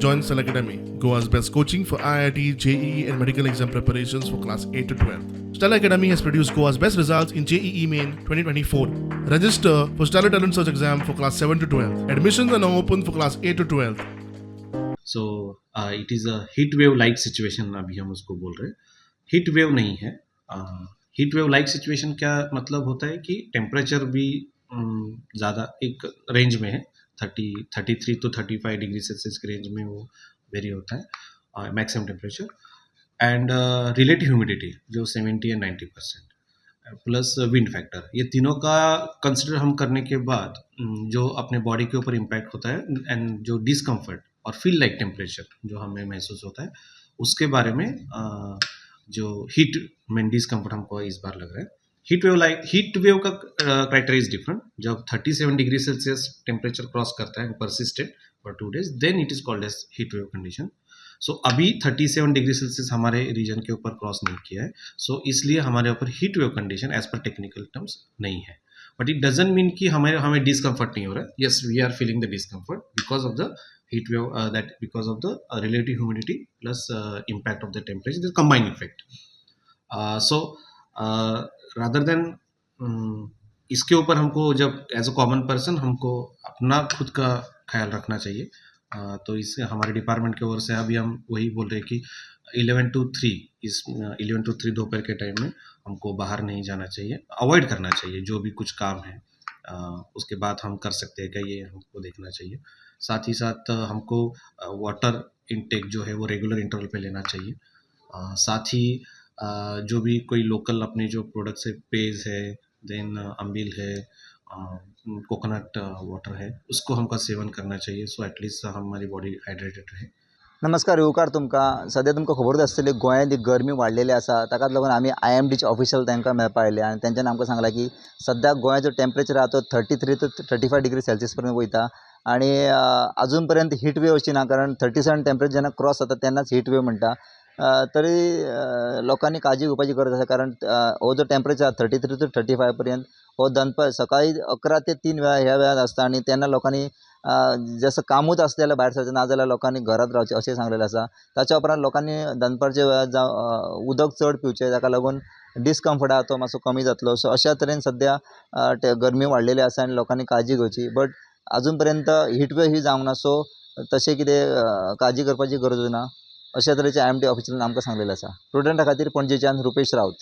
Join Stellar Academy, Goa's best coaching for IIT, JEE, and medical exam preparations for class 8 to 12. Stellar Academy has produced Goa's best results in JEE Main 2024. Register for Stellar Talent Search exam for class 7 to 12. Admissions are now open for class 8 to 12. So it is a heat wave like situation अभी हम उसको बोल रहे हैं. Heat wave नहीं है. Heat wave like situation क्या मतलब होता है कि टेम्परेचर भी ज़्यादा एक रेंज में है. 33 to 35 डिग्री सेल्सियस के रेंज में वो वेरी होता है maximum temperature. And relative humidity जो 70 and 90% प्लस विंड फैक्टर, ये तीनों का कंसिडर हम करने के बाद जो अपने बॉडी के ऊपर इम्पैक्ट होता है एंड जो डिस्कम्फर्ट और फील लाइक टेम्परेचर जो हमें महसूस होता है उसके बारे में जो हीट में डिस्कम्फर्ट हमको इस बार लग रहा है. हीट वेव का क्राइटेरिया इज डिफरेंट. जब 37 डिग्री सेल्सियस टेम्परेचर क्रॉस करता है persistent for 2 days then it is called as heat wave condition. So अभी 37 डिग्री सेल्सियस हमारे रीजन के ऊपर क्रॉस नहीं किया है, सो इसलिए हमारे ऊपर heat wave condition as per technical terms नहीं है. बट इट डजंट मीन कि हमें डिस्कम्फर्ट नहीं हो रहा है. Yes, we are feeling the discomfort because of the heat wave, that because of the relative humidity plus impact of the temperature, the combined effect. So rather than इसके ऊपर हमको जब एज अ कॉमन पर्सन हमको अपना खुद का ख्याल रखना चाहिए. तो इससे हमारे डिपार्टमेंट की ओर से अभी हम वही बोल रहे हैं कि 11 to 3 दोपहर के टाइम में हमको बाहर नहीं जाना चाहिए, अवॉइड करना चाहिए. जो भी कुछ काम है उसके बाद हम कर सकते हैं क्या, ये हमको देखना चाहिए. साथ ही साथ हमको वाटर इनटेक जो है वो रेगुलर इंटरवल पे लेना चाहिए. साथ ही जो भी कोई लोकल अपने जो प्रोडक्ट्स है, पेज है, देन अम्बिल है, कोकोनट वाटर है, उसको हमका सेवन करना चाहिए. सो एटलीस्ट हमारी बॉडी हायड्रेटेड रहे. नमस्कार, येवकार तुमकां. सद्या तुमकां खबरूच आसतली गोंयांत गरमी वाडलेली आसा. ताकाच लागून आमी IMDचे ऑफिशियल तांकां मेळपा आयले आनी तेंच्यांनी आमकां सांगलां की सद्या गोंयाचो टेम्परेचर आहा तो 33 to 35 डिग्री सेल्सियस पर्यंत वयता आनी अजून पर्यंत हीट वेव अशी ना, कारण 37 टेम्परेचर जेन्ना क्रॉस जाता तेन्नाच हीट वेव म्हणटा. तरी लोकांनी काळजी घेवपाची गरज आसा, कारण हो जो टेम्परेचर 33 to 35 पर्यंत हो दनपार सकाळी 11 ते 3 ह्या वेळार आसता आनी तेन्ना लोकांनी जसं कामूच आसलें जाल्यार भायर सरचें ना, जाल्यार लोकांनी घरात रावचें अशें सांगलेलें आसा. ताच्या उपरांत लोकांनी दनपारच्या वेळार उदक चड पिवचें, जाका लागून डिस्कम्फर्ट आहा तो मातसो कमी जातलो. सो अशा तरेन सद्या गरमी वाडलेली आसा आनी लोकांनी काळजी घेवची. बट अजून पर्यंत हीट वेव ही जावंक ना, सो तशें कितें काळजी करपाची गरज ना अशा तरेचें IMD ऑफिशियलान आमकां सांगलेलें आसा. स्टुडंटा खातीर पणजेच्यान रुपेश रावत.